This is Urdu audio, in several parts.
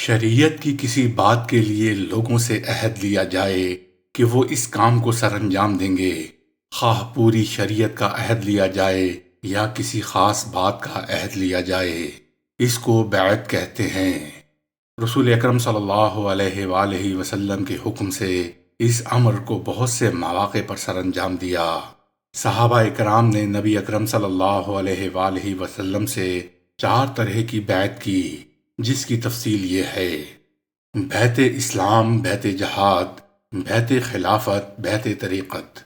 شریعت کی کسی بات کے لیے لوگوں سے عہد لیا جائے کہ وہ اس کام کو سر انجام دیں گے، خواہ پوری شریعت کا عہد لیا جائے یا کسی خاص بات کا عہد لیا جائے، اس کو بیعت کہتے ہیں۔ رسول اکرم صلی اللہ علیہ وآلہ وسلم کے حکم سے اس امر کو بہت سے مواقع پر سر انجام دیا۔ صحابہ اکرام نے نبی اکرم صلی اللہ علیہ وآلہ وسلم سے 4 طرح کی بیعت کی، جس کی تفصیل یہ ہے: بیعت اسلام، بیعت جہاد، بیعت خلافت، بیعت طریقت۔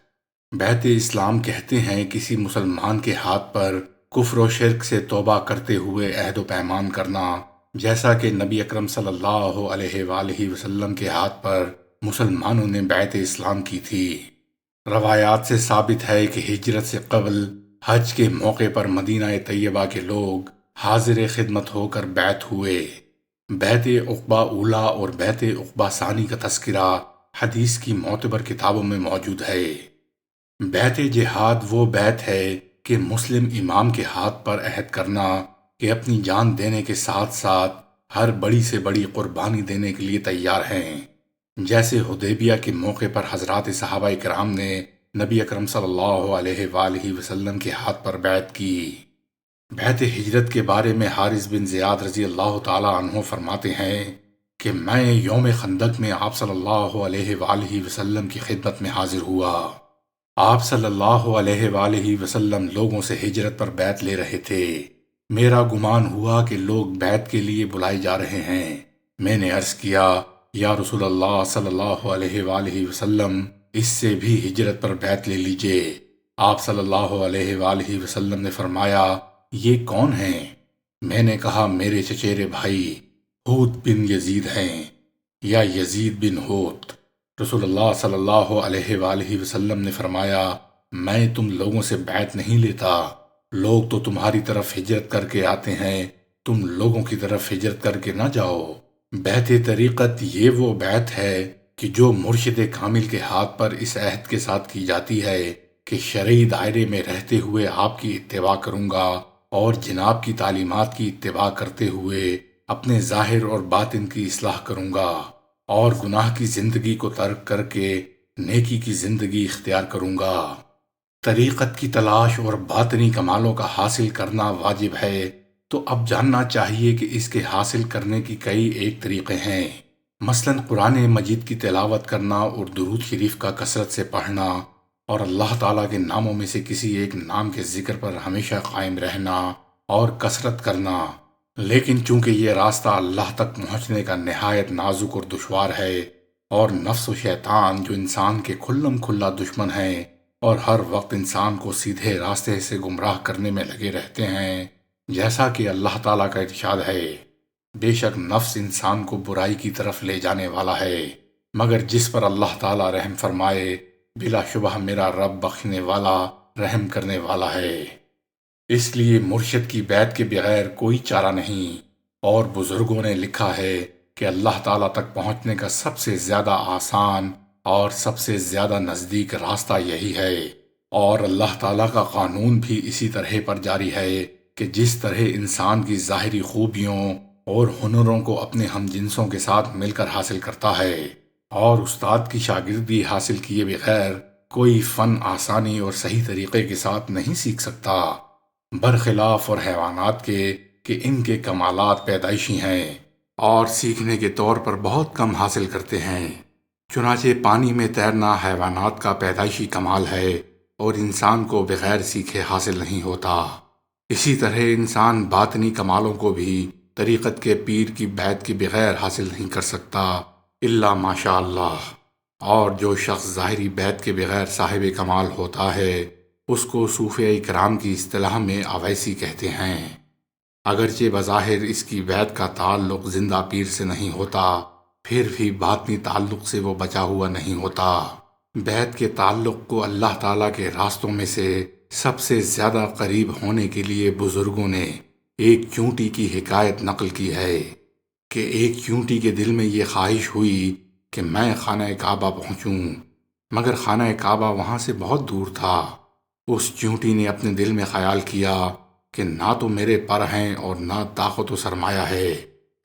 بیعت اسلام کہتے ہیں کسی مسلمان کے ہاتھ پر کفر و شرک سے توبہ کرتے ہوئے عہد و پیمان کرنا، جیسا کہ نبی اکرم صلی اللہ علیہ وآلہ وسلم کے ہاتھ پر مسلمانوں نے بیعت اسلام کی تھی۔ روایات سے ثابت ہے کہ ہجرت سے قبل حج کے موقع پر مدینہ طیبہ کے لوگ حاضر خدمت ہو کر بیعت ہوئے۔ بیعت عقبہ اولیٰ اور بیعت عقبہ ثانی کا تذکرہ حدیث کی معتبر کتابوں میں موجود ہے۔ بیعت جہاد وہ بیعت ہے کہ مسلم امام کے ہاتھ پر عہد کرنا کہ اپنی جان دینے کے ساتھ ساتھ ہر بڑی سے بڑی قربانی دینے کے لیے تیار ہیں، جیسے حدیبیہ کے موقع پر حضرات صحابہ کرام نے نبی اکرم صلی اللہ علیہ وآلہ وسلم کے ہاتھ پر بیعت کی۔ بیعت ہجرت کے بارے میں حارث بن زیاد رضی اللہ تعالی عنہ فرماتے ہیں کہ میں یوم خندق میں آپ صلی اللہ علیہ وآلہ وسلم کی خدمت میں حاضر ہوا۔ آپ صلی اللہ علیہ وآلہ وسلم لوگوں سے ہجرت پر بیعت لے رہے تھے۔ میرا گمان ہوا کہ لوگ بیعت کے لیے بلائے جا رہے ہیں۔ میں نے عرض کیا، یا رسول اللہ صلی اللہ علیہ وآلہ وسلم، اس سے بھی ہجرت پر بیعت لے لیجئے۔ آپ صلی اللہ علیہ وآلہ وسلم نے فرمایا، یہ کون ہیں؟ میں نے کہا، میرے چچیرے بھائی ہوت بن یزید ہیں، یا یزید بن ہوت۔ رسول اللہ صلی اللہ علیہ وآلہ وسلم نے فرمایا، میں تم لوگوں سے بیعت نہیں لیتا، لوگ تو تمہاری طرف ہجرت کر کے آتے ہیں، تم لوگوں کی طرف ہجرت کر کے نہ جاؤ۔ بیعت طریقت یہ وہ بیعت ہے کہ جو مرشد کامل کے ہاتھ پر اس عہد کے ساتھ کی جاتی ہے کہ شرعی دائرے میں رہتے ہوئے آپ کی اتباع کروں گا اور جناب کی تعلیمات کی اتباع کرتے ہوئے اپنے ظاہر اور باطن کی اصلاح کروں گا اور گناہ کی زندگی کو ترک کر کے نیکی کی زندگی اختیار کروں گا۔ طریقت کی تلاش اور باطنی کمالوں کا حاصل کرنا واجب ہے، تو اب جاننا چاہیے کہ اس کے حاصل کرنے کی کئی ایک طریقے ہیں۔ مثلاً قرآن مجید کی تلاوت کرنا اور درود شریف کا کثرت سے پڑھنا اور اللہ تعالیٰ کے ناموں میں سے کسی ایک نام کے ذکر پر ہمیشہ قائم رہنا اور کثرت کرنا۔ لیکن چونکہ یہ راستہ اللہ تک پہنچنے کا نہایت نازک اور دشوار ہے، اور نفس و شیطان جو انسان کے کھلم کھلا دشمن ہیں اور ہر وقت انسان کو سیدھے راستے سے گمراہ کرنے میں لگے رہتے ہیں، جیسا کہ اللہ تعالیٰ کا ارشاد ہے، بے شک نفس انسان کو برائی کی طرف لے جانے والا ہے، مگر جس پر اللہ تعالیٰ رحم فرمائے، بلا شبہ میرا رب بخشنے والا، رحم کرنے والا ہے۔ اس لیے مرشد کی بیعت کے بغیر کوئی چارہ نہیں، اور بزرگوں نے لکھا ہے کہ اللہ تعالیٰ تک پہنچنے کا سب سے زیادہ آسان اور سب سے زیادہ نزدیک راستہ یہی ہے، اور اللہ تعالیٰ کا قانون بھی اسی طرح پر جاری ہے کہ جس طرح انسان کی ظاہری خوبیوں اور ہنروں کو اپنے ہم جنسوں کے ساتھ مل کر حاصل کرتا ہے، اور استاد کی شاگردی حاصل کیے بغیر کوئی فن آسانی اور صحیح طریقے کے ساتھ نہیں سیکھ سکتا، برخلاف اور حیوانات کے کہ ان کے کمالات پیدائشی ہیں اور سیکھنے کے طور پر بہت کم حاصل کرتے ہیں۔ چنانچہ پانی میں تیرنا حیوانات کا پیدائشی کمال ہے اور انسان کو بغیر سیکھے حاصل نہیں ہوتا۔ اسی طرح انسان باطنی کمالوں کو بھی طریقت کے پیر کی بیعت کے بغیر حاصل نہیں کر سکتا، الا ماشاء اللہ۔ اور جو شخص ظاہری بیعت کے بغیر صاحب کمال ہوتا ہے، اس کو صوفیہ کرام کی اصطلاح میں اویسی کہتے ہیں۔ اگرچہ بظاہر اس کی بیعت کا تعلق زندہ پیر سے نہیں ہوتا، پھر بھی باطنی تعلق سے وہ بچا ہوا نہیں ہوتا۔ بیعت کے تعلق کو اللہ تعالیٰ کے راستوں میں سے سب سے زیادہ قریب ہونے کے لیے بزرگوں نے ایک چونٹی کی حکایت نقل کی ہے کہ ایک چونٹی کے دل میں یہ خواہش ہوئی کہ میں خانہ کعبہ پہنچوں، مگر خانہ کعبہ وہاں سے بہت دور تھا۔ اس چونٹی نے اپنے دل میں خیال کیا کہ نہ تو میرے پر ہیں اور نہ طاقت و سرمایہ ہے،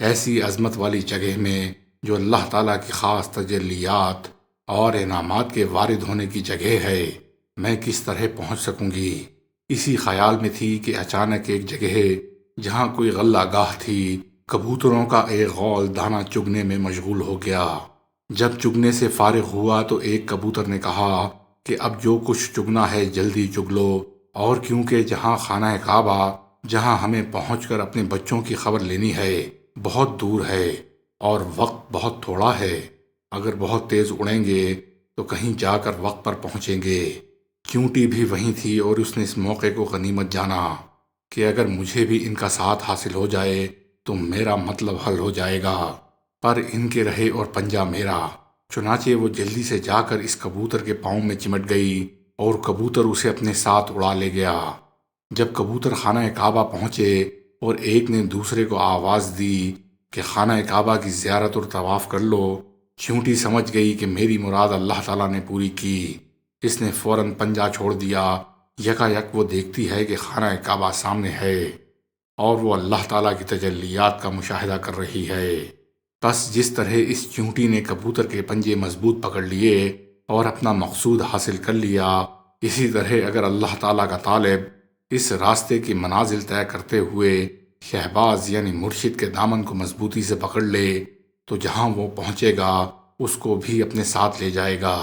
ایسی عظمت والی جگہ میں جو اللہ تعالیٰ کی خاص تجلیات اور انعامات کے وارد ہونے کی جگہ ہے، میں کس طرح پہنچ سکوں گی؟ اسی خیال میں تھی کہ اچانک ایک جگہ جہاں کوئی غلہ گاہ تھی، کبوتروں کا ایک غول دانہ چگنے میں مشغول ہو گیا۔ جب چگنے سے فارغ ہوا تو ایک کبوتر نے کہا کہ اب جو کچھ چگنا ہے جلدی چگ لو، اور کیونکہ جہاں خانہ کعبہ، جہاں ہمیں پہنچ کر اپنے بچوں کی خبر لینی ہے، بہت دور ہے اور وقت بہت تھوڑا ہے، اگر بہت تیز اڑیں گے تو کہیں جا کر وقت پر پہنچیں گے۔ چیونٹی بھی وہیں تھی اور اس نے اس موقع کو غنیمت جانا کہ اگر مجھے بھی ان کا ساتھ حاصل ہو جائے تو میرا مطلب حل ہو جائے گا، پر ان کے رہے اور پنجہ میرا۔ چنانچہ وہ جلدی سے جا کر اس کبوتر کے پاؤں میں چمٹ گئی اور کبوتر اسے اپنے ساتھ اڑا لے گیا۔ جب کبوتر خانہ کعبہ پہنچے اور ایک نے دوسرے کو آواز دی کہ خانہ کعبہ کی زیارت اور طواف کر لو، چیونٹی سمجھ گئی کہ میری مراد اللہ تعالیٰ نے پوری کی۔ اس نے فوراً پنجہ چھوڑ دیا۔ یکا یک وہ دیکھتی ہے کہ خانہ کعبہ سامنے ہے اور وہ اللہ تعالیٰ کی تجلیات کا مشاہدہ کر رہی ہے۔ بس جس طرح اس چیونٹی نے کبوتر کے پنجے مضبوط پکڑ لیے اور اپنا مقصود حاصل کر لیا، اسی طرح اگر اللہ تعالیٰ کا طالب اس راستے کی منازل طے کرتے ہوئے شہباز یعنی مرشد کے دامن کو مضبوطی سے پکڑ لے تو جہاں وہ پہنچے گا اس کو بھی اپنے ساتھ لے جائے گا،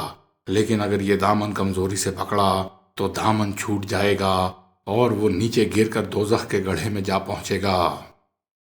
لیکن اگر یہ دامن کمزوری سے پکڑا تو دامن چھوٹ جائے گا اور وہ نیچے گر کر دوزخ کے گڑھے میں جا پہنچے گا۔